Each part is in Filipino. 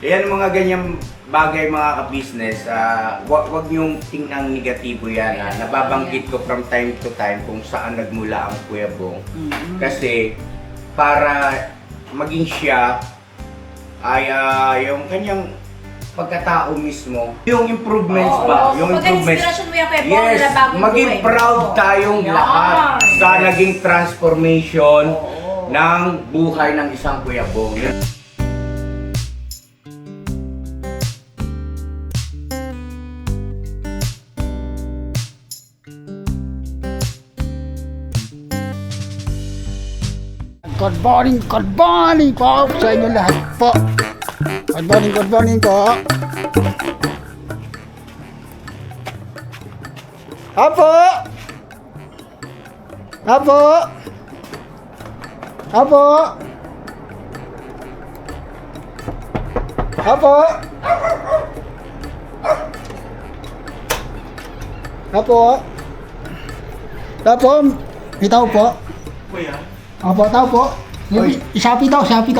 Yan mga ganyang bagay mga ka-business, wag niyong tingnan negatibo yan. Nababanggit ko from time to time kung saan nagmula ang Kuya Bong. Kasi para maging siya ay yung kanyang pagkatao mismo, yung improvements ba? Yung improvements. Inspiration mo yan Kuya Bong, Yes, na bagong maging buhay. proud tayong lahat sa naging transformation ng buhay ng isang Kuya Bong. Good morning po sa inyo lahat po. Good morning po. Apo! Apo! Apo! Apo! Apo! Apo! Itaw po. Kuya? Apo, tao po. Shopee daw. Shopee?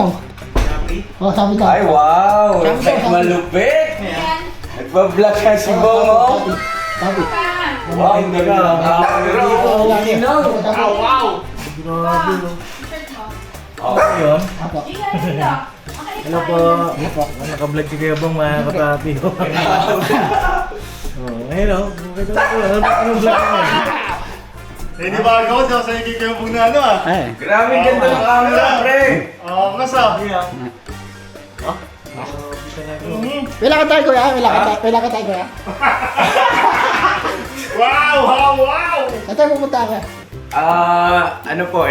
Oh, Shopee daw. Ay, wow! Sabi ko. Malupit! Nagpa-vlog ka si Bong, oh! Shopee. Wow, ang ganda! Wow! Okay yun? Apo. Hello po. Naka-vlog si Kuya Bong, mga kapapi. Ayun o. Anong vlog mo? Eh, di ba ako sa kay Bong na ano ah? Eh. Grabe ganda ng camera, pre! Oo, kasa. Wala ka tayo, kuya. Wala ka tayo, kuya. Wow! Saan tayo pupunta ka? Ano po,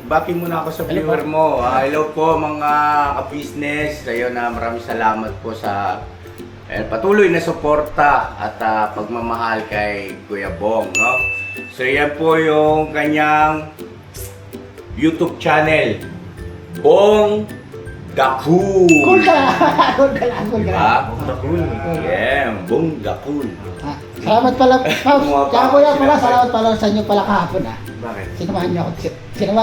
bati muna ako sa viewer mo. Hello po mga ka-business. Kayo na maraming salamat po sa patuloy na suporta at pagmamahal kay Kuya Bong, no? So yan po yung kanyang YouTube channel, Bong the Cool. Cool ka lang. Diba? Yeah, Bong the Cool. Salamat pala, Pops. Kaya kuya pala, salamat pala sa inyo pala kahapon ah. Bakit? Sinamahan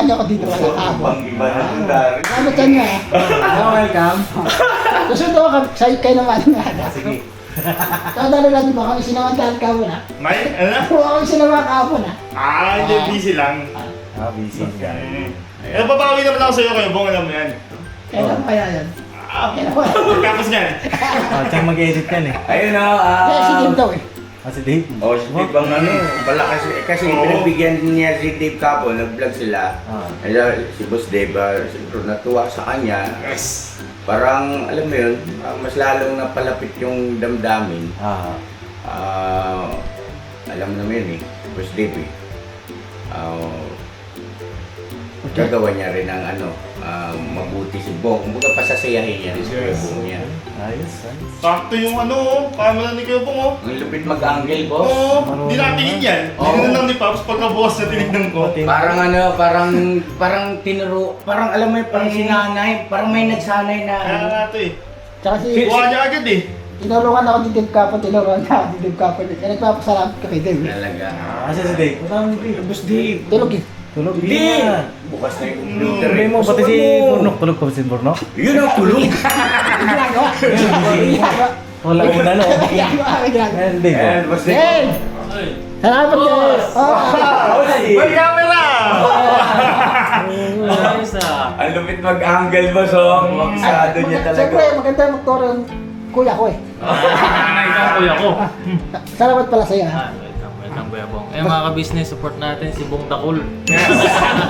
niyo ako dito pala kahapon. Bang iba na ng dari. Salamat sa inyo ah. Welcome. Susunod ako sa'yo kayo naman nga. Sige. Tandaan lang di ba kami sinamantahan kahapon ah. May, ano? Kung kami sinamahan kahapon ah. Hindi, busy lang. Busy ka. Eh, babawi naman ako sa'yo kayo, Bong, alam mo yan. Kailan pa kaya yan? Kailan pa? Tapos niyan. Tsaka mag-edit yan eh. Ayun na, Kaya si Tim daw eh. Si Dave. oh, si Dave ang ano, wala kasi pinagbigyan niya si Dave Capo, nag-vlog sila. Kaya si Boss Dave, siguro natuwa sa kanya. Yes. Parang, alam mo yun, mas lalong napalapit yung damdamin. Alam mo naman yun eh, Boss Dave eh. Gagawa niya rin ng ano, mabuti si Bong. Kumbaga pasasayahin niya rin si Kuya Bong niya. Ayos. Sakto yung ano, camera ni Kuya Bong, oh. Ang lupit mag-angle, boss. Oo, di natingin yan. Tinignan lang ni Pops pagka-boss na tinignan ko. Parang ano, parang tinuro, parang alam mo yun, parang sinanay, parang may nagsanay na Kaya ano. nga ito eh. Tsaka si... Buha niya agad eh. Tinulungan ako ni Dave Capo. Kaya nagpapasalamat ka kay Dave. Talaga. Kasi si Dave. Punta mo Dave. Boss Dave. Tulog eh. Tulog. Hindi! Bukas na yung computer Hindi eh. mo, pati si Burnok. Tulog ko si Burnok. Yun ang tulog. Ginagawa. Wala ko na no. Ginagawa. Ayan Dave. Ayan, Boss Dave. Dave! Salamat Dave! May camera! Ang lupit mag-angle, boss, oh. Magsado niya talaga. Siyempre, maganda magturo yung kuya ko eh. Ikaw kuya ko. Salamat pala sa'yo ha. Welcome Kuya Bong. Eh mga ka-business, support natin si Bong Takul.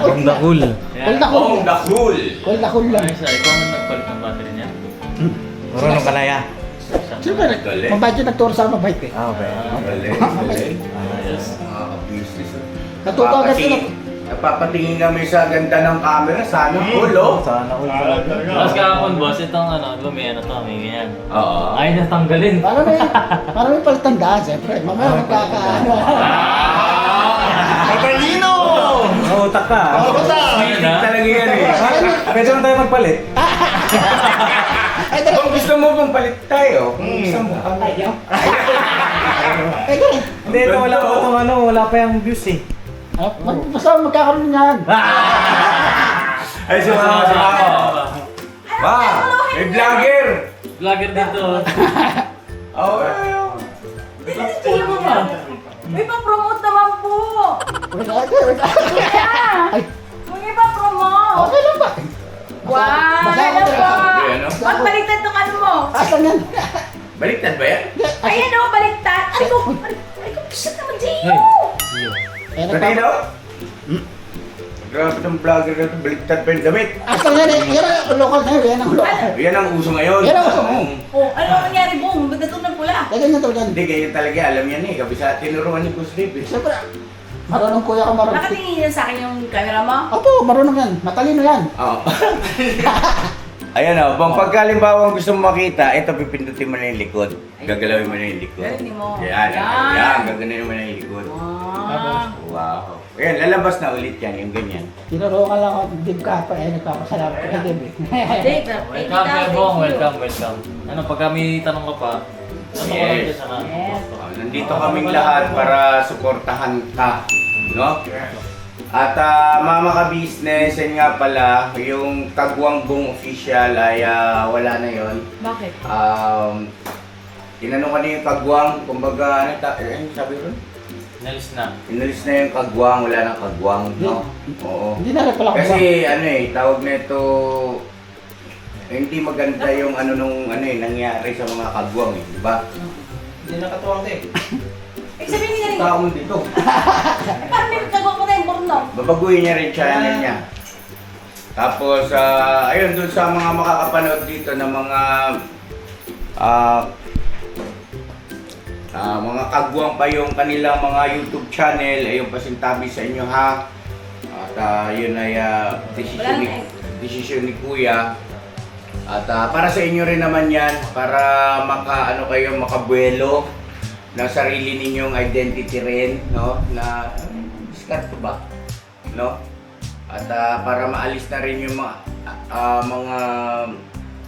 From the cool. Cool na cool. Oh, the cool. Cool na cool lang. Ay, siya, ikaw ang nagpalit ng battery niya. Marunong ka na ya. Siyempre, mabait yung nagturo sa mabait eh. Okay. Galing, galing. Business. Natuto agad sila. Napapatingin kami sa ganda ng camera. Sana cool, oh. Sana all talaga. Tapos kahapon boss, itong ano, may ano to, may ganyan. Oo. Ayaw na tanggalin. Para may palitandaan, siyempre. Mamaya magkakaano. Matalino! Utak ka. Sweet talaga yan eh. Pwede na tayo magpalit. Kung gusto mo bang palit tayo? Kung gusto mo bang Ayaw. Eh, ganun. Hindi, ito wala pa itong ano, wala pa yung views eh. Basta magkakaroon niyan. Ay, sumama. Ba, may vlogger! Vlogger dito. Oh, Hindi mo ba? May pa-promote naman po. Wait, Ay, May pa-promote. okay lang ba? Wow, Basta- ano po? Ano? Magbaliktad ng ano mo. Asan yan? Baliktad ba yan? Ayan o, baliktad. Ay ko, shit naman, Gio. Eh, Kanino? Grabe ng vlogger na ito, baliktad pa yung damit. Asan yan eh? Yan ang local na yun. Yan ang local. Yan ang uso ngayon. Yan ang uso. Oh, ano nangyari, Bong? Ba't ito ng pula? Eh, ganyan talaga. Hindi, ganyan talaga. Alam yan eh. Kabisa, tinuruan ni Boss Dave eh. Siyempre, marunong kuya ka marunong. Nakatingin yan sa akin yung camera mo? Opo, marunong yan. Matalino yan. Oo. Ayan o, bang pagkalimbawa gusto mo makita, ito pipindutin mo na yung likod. Gagalawin mo na yung likod. Galing mo. Yan, Yan. yan, gaganin mo na yung likod. Ah. Wow. Ayan, lalabas na ulit yan, yung ganyan. Tinuro ka lang ako, Dib ka pa eh. Nagpapasalamat ko kay Dib eh. Dave, Welcome, Kuya Bong. Welcome. Ano, pagka may tanong ka pa, ano ka lang dyan sa Yes. Nandito kaming lahat para suportahan ka, no? At Mama Ka Business, yun nga pala, yung Kagwang Bong official ay wala na yon. Bakit? Tinanong ka na yung Kagwang, kumbaga, ano sabi ron? Nalis na. Inalis na yung Kagwang, wala nang Kagwang, no? Oo. Hindi na rin pala ko. Kasi ano eh, tawag nito, hindi maganda yung ano nung ano eh, nangyari sa mga Kagwang eh, di ba? Hindi nakatuwang din. Eh, sabihin niya rin. Tao mo dito. Parang may kagawa ko na yung burno. Babaguhin niya rin channel niya. Tapos, ayun, dun sa mga makakapanood dito ng mga kagwang pa yung kanilang mga YouTube channel, ayun pasintabi sa inyo ha. At yun ay desisyon ni Kuya. At para sa inyo rin naman yan, para makabuelo ng sarili ninyong identity rin, no? Na discard ko ba? No? At para maalis na rin yung mga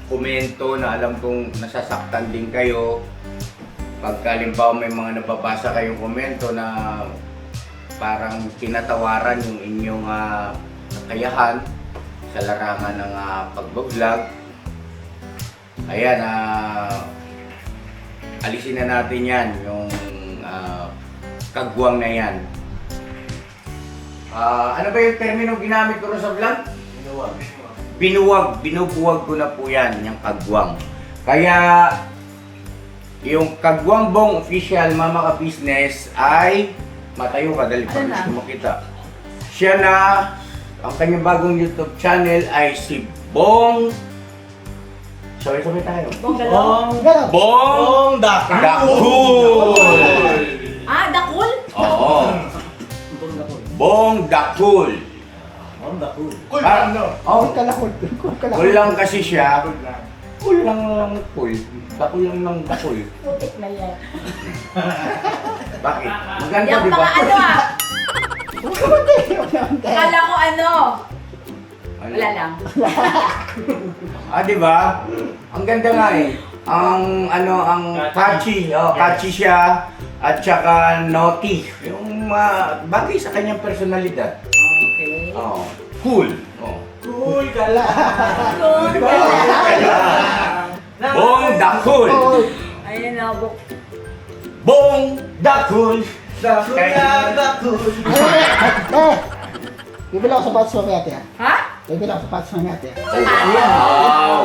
komento na alam kong nasasaktan din kayo. Pagka halimbawa may mga nababasa kayong komento na parang tinatawaran yung inyong kakayahan sa larangan ng pagbablog. Ayan, alisin na natin yan, yung kagwang na yan. Ano ba yung termino ginamit ko rin sa vlog? Binubuwag ko na po yan, yung kagwang. Kaya, yung Kagwang Bong official Mama Ka Business ay matayo ka, dali pa Ano na? gusto makita. Siya na, ang kanyang bagong YouTube channel ay si Bong. Sorry tayo. Bong galaw. Ganun. Bong Dakul! Dakul! Ah, dakul? Oo. Bong Dakul. Dakul. Kul ka lang, kul. Kul ka lang. Kul lang kasi siya. Kul lang kul. Dakul lang ng dakul. Putik na yan. Bakit? Maganda Yung di ba? mga ano ah. Hindi, hindi. Kala ko ano. Ano? Wala lang. Di ba? Ang ganda nga eh. Ang catchy. Oh, catchy siya. At saka naughty. Yung bagay sa kanyang personalidad. Okay. Oh, cool. Oh. Cool ka lang! Good. Bong Dakul. Ayun na, buk. Bong Dakul. Dakul ka, dakul! Bibili ako sa patos mamaya ate. Ha? Bibili ako sa patos mamaya ate. Wow.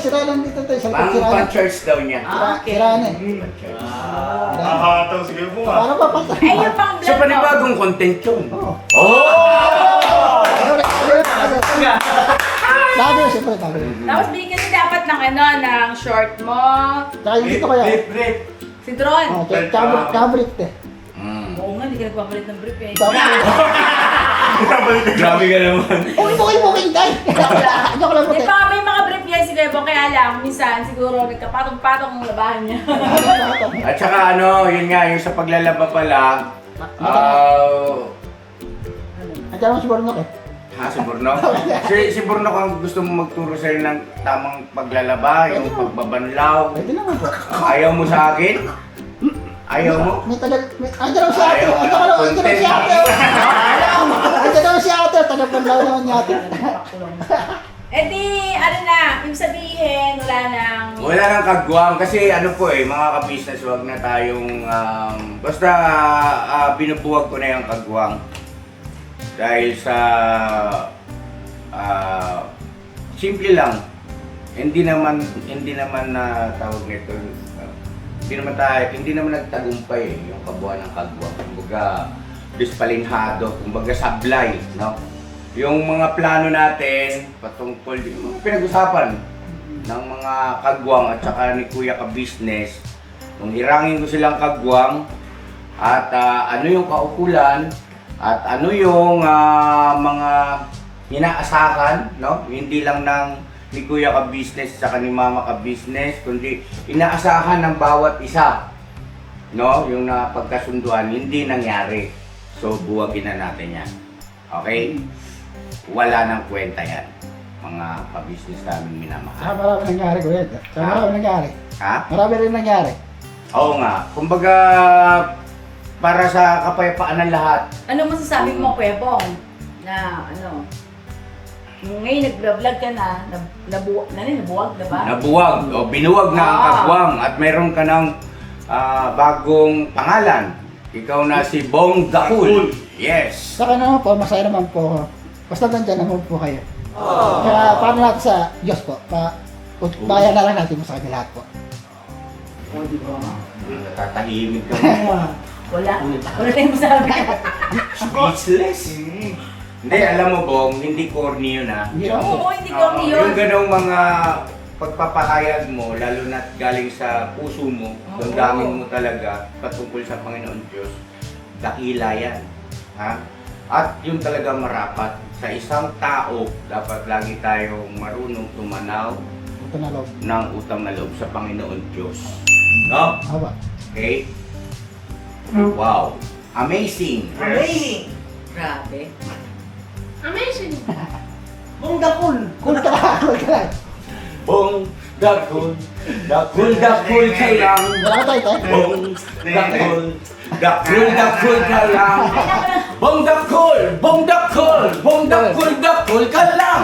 Sira lang dito tayo. Pang pan-church daw niya. Okay. Sira na eh. Nakakataw sige po ah. Paano pa pata? Ay, yung pang So, vlog mo. panibagong content yun. Oo. Oh! Sabi ko siyempre, sabi ko. Tapos bigyan niyo dapat ng ano, ng short mo. Tsaka yung dito kaya. Sintron. Oh, kabrit eh. Mm. Oo nga, hindi ka nagpapalit ng brief eh. Grabe ka naman. Bukay, tay! Joke lang po, Di te. ba may mga brief yan si Kuya Bong, kaya lang, minsan siguro nagkapatong-patong ang labahan niya. At saka yun nga, yung sa paglalaba pala, Andiyan mo si Bornok eh. si Burnok? Si Burnok ang gusto mo magturo sa'yo ng tamang paglalaba, yung pagbabanlaw. Pwede naman po. Ayaw mo sa akin? Ayaw mo? May tagal... Andiyan naman si ate. Ayaw. Andiyan naman si ate. Andiyan naman si ate. Tagal-panlaw naman niya ate. Eh di, ano na, yung sabihin, wala nang... Wala nang kagwang kasi ano po mga ka-business, wag na tayong basta binubuwag ko na yung kagwang. Dahil sa simple lang. Hindi naman na tawag nito. Hindi naman nagtagumpay yung kabuuan ng kagwang. Kumbaga dispalinhado, kumbaga sablay, no? Yung mga plano natin patungkol pinag-usapan ng mga kagwang at saka ni Kuya Ka-Business, nung hirangin ko silang kagwang at ano yung kaukulan at ano yung mga inaasahan, no? Hindi lang ng ni Kuya Ka-Business at saka ni Mama Ka-Business, kundi inaasahan ng bawat isa, no? Yung napagkasunduan hindi nangyari. So buwagin na natin yan. Okay? Wala nang kwenta yan, mga ka-business namin minamahal. Saka marami nangyari, Kuya. Saka marami nangyari. Ha? Marami rin nangyari. Oo nga. Kumbaga, para sa kapayapaan ng lahat. Ano masasabi mo, Kuya Bong? Na, ano, ngayon nag-vlog ka na, nabuwag na ba? Nabuwag o binuwag na ang kagwang at meron ka ng bagong pangalan. Ikaw na si Bong Dakul. Yes. Saka naman po, masaya naman po ako. Basta nandyan naman po kayo. Kaya paano natin sa Diyos po? Bayan na lang natin mo sa kanya lahat po. O, di ba? Natatahimik ka. Wala tayong masabi. Speechless. Hindi, alam mo Bong, hindi corny yun ha. Hindi naman po. Oo, hindi ko yun. Yung ganong mga pagpapahayag mo, lalo na galing sa puso mo, damdamin mo talaga patungkol sa Panginoon Diyos, dakila yan. Ha? At yun talaga marapat. Sa isang tao, dapat lagi tayong marunong tumanaw Ito na loob. ng utang na loob sa Panginoon Diyos. No? Haba. Okay? Wow! Amazing! Grabe. Kung dakul ka lang. Bong, dakul, dakul ka lang. Wala ka tayo, tayo. Bong, dakul ka lang. Bong dakul ka lang.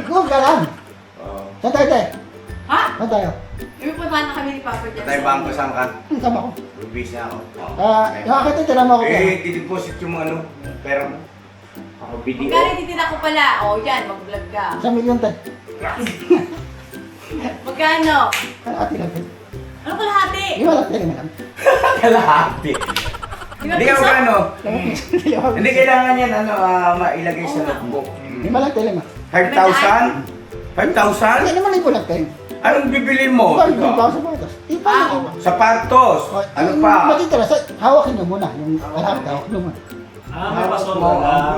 Kung ka lang. Saan tayo, tayo? Ha? Saan tayo? May puntahan na kami ni Papa dyan. Patay bangko saan ka? Tama ko. Busy ako. Yung akit ito, tinama ko po. Dideposit yung ano, pera mo. Ako video. Magkano titin ako pala? O, yan, mag-vlog ka. 1 milyon tayo. Magkano? Kalahati lang tayo. Ano kalahati? Di ba lang tayo naman? Kalahati. Limang Hindi ako piso? ano. Hindi ako. Hindi kailangan yan mailagay sa notebook. Di ba lang tayo naman? 5,000? 5,000? Hindi naman libo lang tayo. Anong bibili mo? Ikaw, ikaw pa sa batas. Iba lang. Sapatos. Ano pa? Matitira, hawakin nyo muna. Yung kalahati, hawakin nyo muna. May pasok na.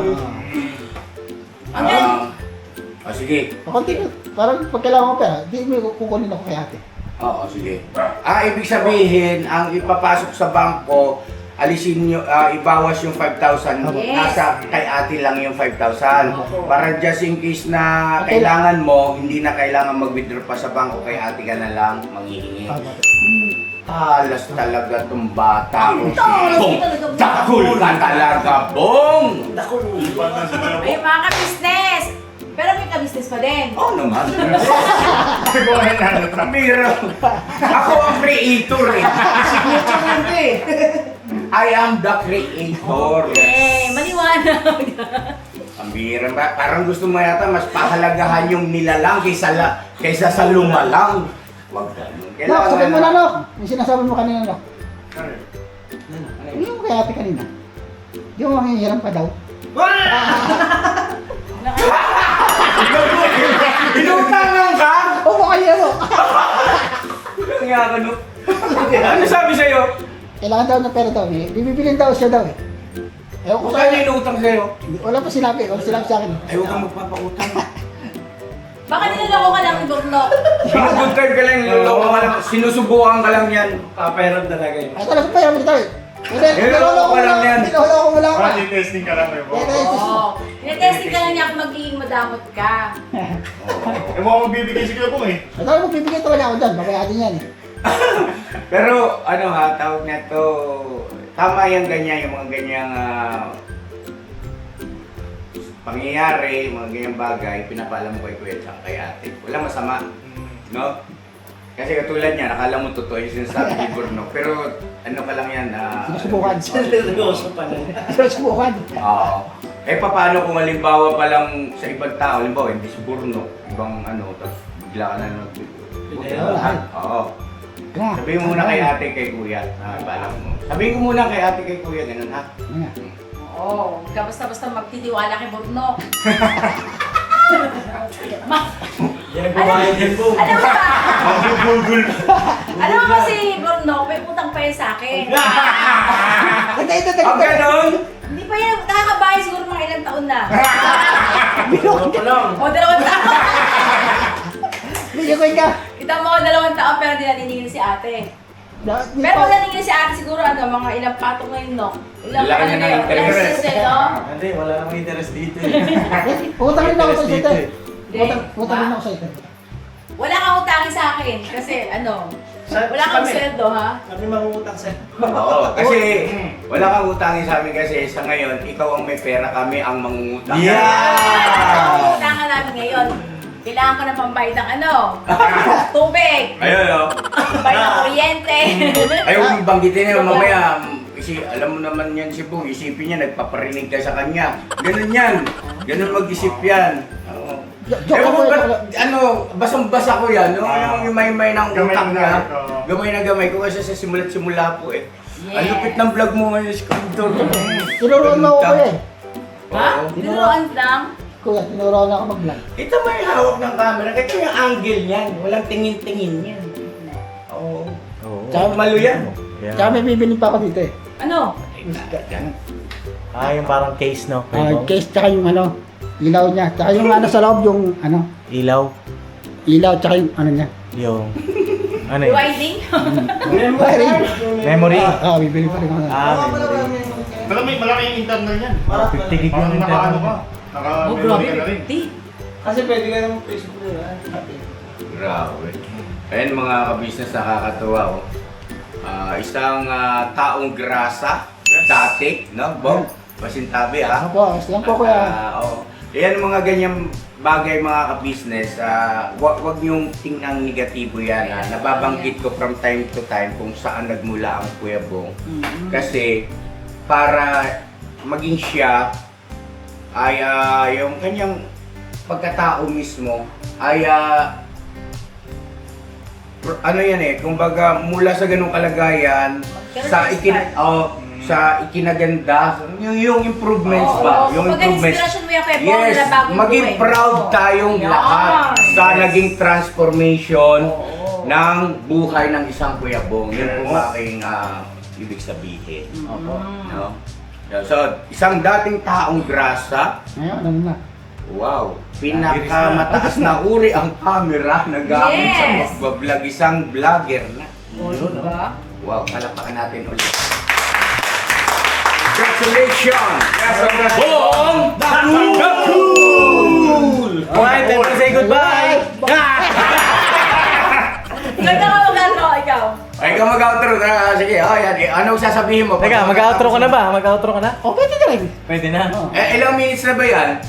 Sige. Continue. Parang pag kailangan ko pera, di mo kukunin ako kay ate. Oo, sige. Ibig sabihin, ang ipapasok sa bangko, alisin nyo, ibawas yung 5,000. Yes. Nasa kay ate lang yung 5,000. Opo. Para just in case na Okay. kailangan mo, hindi na kailangan mag-withdraw pa sa bangko, kay ate ka na lang manghihingi. Talas talaga tong bata ko. Talas Bong, talaga, Bong. dakul ka talaga, Bong! Ay, mga ka-business! Pero may ka-business pa din. Oo naman. Pero, ako ang creator eh. I am the creator. Eh, maliwanag. Ang bihira ba? Parang gusto mo yata mas pahalagahan yung nilalang kaysa sa lumalang. Wag ganun. No, sabihin mo na, no? Yung sinasabi mo kanina, no? Yung kay ate kanina. Yung manghihiram pa daw. Inutangan ka? Oo, kayo, no? Kaya ano? Ano sabi sa'yo? Kailangan daw ng pera daw, eh. Bibibilin daw siya daw, eh. Ewan ko Kung kaya inutang sa'yo? Wala pa sinabi, wala sinabi sa akin. Ay, huwag kang magpapautang. Baka niloloko ka lang ni Bornok. Good time ka lang, niloloko ka lang. Sinusubukan ka lang yan. Paperam talaga yun. Ay, talaga pa yan, tayo. Hindi, Niloloko ka lang yan. Niloloko mo lang ako. testing ka lang, Bebo. Oo. Tinetesting ka lang niya kung magiging madamot ka. Eh, mukhang magbibigay si Kuya Bong eh. Ay, talaga magbibigay talaga ako dyan, babayatin yan, eh. Pero ano ha, tawag na to, tama yung ganyan, yung mga ganyang pangyayari, mga ganyang bagay, pinapaalam mo kay Kuya tsaka kay ate. Walang masama, no? Kasi katulad niya, nakala mo totoo yung sinasabi ni Bruno. Pero ano ka lang yan, Sinusubukan. Seryoso pala. Sinusubukan. Oo. Eh paano kung halimbawa pa lang sa ibang tao, halimbawa hindi si Bruno, ibang ano, tapos bigla ka na Wala. Oo. Nga. Sabihin mo muna kay ate, kay kuya. Paalam mo. Sabihin ko muna kay ate, kay kuya, ganun ha. Nga. Oo, huwag ka basta-basta magtitiwala kay Bruno. Yan kumain din po. Alam mo ba? Mag-google. Alam mo ba si Bruno, may utang pa yan sa akin. Ang ganun! Hindi pa yan, nakakabahay siguro mga ilang taon na. Ano pa lang. O, 2 taon. Bigyan ko ka. Kita mo, 2 taon pero di naniningil si ate. Pero kung naniningil si ate, siguro ano, mga ilang patong ngayon, no? Ilang Laki niya ng ilang interest. sis, no? Hindi, wala namang interest dito eh. Utang rin ako sa Interest ito. dito eh. Utang rin ako sa ito. Wala kang utangin sa akin kasi ano, wala kang kami. sweldo, ha? Kami mangungutang sa... Oo, kasi wala kang utangin sa amin kasi sa ngayon, ikaw ang may pera, kami ang mangungutang. Ang utangan namin ngayon, kailangan ko ng pambayad ng ano, tubig, Ayun o. pambayad ng kuryente. Ayaw mong banggitin niya mamaya. Kasi alam mo naman yan si Bong, isipin niya, nagpaparinig ka sa kanya. Ganun yan. Ganun mag-isip yan. Oo. Ewan ko ba, ano, basang-basa ko yan, no? Yung may ng Gamay utak na niya. oo. Gamay na gamay ko kasi sa simula't-simula po eh. Ang Yes. lupit ng vlog mo ngayon, Squidor. Tinuruan mo ako kuya eh. Ha? Oo. Tinuruan lang? Kuya, tinuruan ako mag-vlog. Ito may hawak ng camera. Ito yung angle niyan. Walang tingin-tingin yan. Oo. Oo. Tsaka malo yan. Tsaka may bibili pa ako dito eh. Ano? Ah, yung parang case, no? Case tsaka yung ano, ilaw niya. Tsaka yung ano sa loob yung ano, Ilaw. ilaw tsaka yung ano niya. Yung... Ano yun? Riding? Wiring. Memory. Bibili pa rin ako na. Memory. Malaki yung internal yan. 50 gig Parang yung naka-ano internet. ka. Oh, Naka-memory grabe. ka na rin. Di. Kasi pwede ka naman Facebook nila. Grabe. Ayan mga ka-business, nakakatuwa oh. Isang taong grasa, dati, no? Bob, pasintabi ha? Ako, lang po kuya. Oo. Ayan mga ganyang bagay mga ka-business, wag niyong tingnan negatibo yan. Nababanggit ko from time to time kung saan nagmula ang Kuya Bong. Kasi para maging siya ay yung kanyang pagkatao mismo ay ano yan eh, kumbaga mula sa ganung kalagayan sa sa ikinaganda, yung improvements ba? Yung Kumbaga, improvements. inspiration mo yung Kuya Bong Yes, na bagong maging buhay. proud Oo. tayong Yan. lahat sa naging transformation Oo. ng buhay ng isang Kuya Bong. Yun po aking ibig sabihin. No? So, isang dating taong grasa, Ngayon, ano na. wow, pinakamataas na uri ang camera na gamit sa Yes. magbablog, isang vlogger na. O, diba? Wow, palakpakan natin ulit. Congratulations! Bong Dakul! Alright, time to say goodbye! Ikaw na ka mag-outro, ikaw. Ay, ikaw mag-outro na. Sige, yan. Anong sasabihin mo? Teka, mag-outro ka na ba? Mag-outro ka na? O, pwede ka rin. Pwede na. Ilang minutes na ba yan?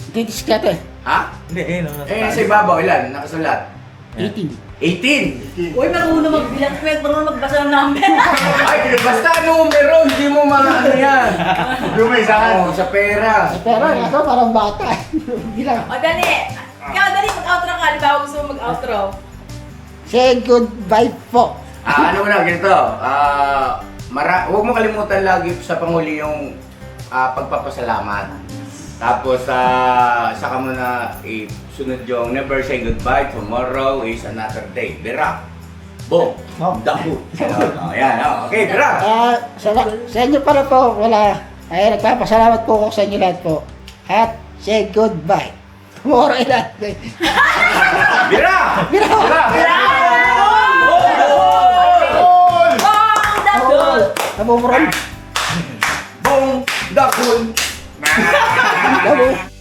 Didiskate eh. Ha? Hindi, eh, no. Sa ibabaw, ilan? Nakasulat? 18. 18! Uy, marunong magbilang, marunong magbasa ng number. Ay, basta numero, hindi mo ano yan. Gumisahan. Sa pera. Pero ako parang bata. Bilang. O, dali. Ikaw, dali, mag-outro ka. Halimbawa, gusto mo mag-outro. Say goodbye po. Ano na, ganito. Huwag mo kalimutan lagi sa panguli yung pagpapasalamat. Tapos, saka mo na sunod yung never say goodbye, tomorrow is another day. Bira. Boom. Dahu. Ayan, okay, bira. Sa inyo para po, wala. Ay, nagpapasalamat po ako sa inyo lahat po. At say goodbye. Tomorrow is another day. Bira! Bira! Bira! Bong Dakul! Nabuburon. Bong Dakul! Nabu.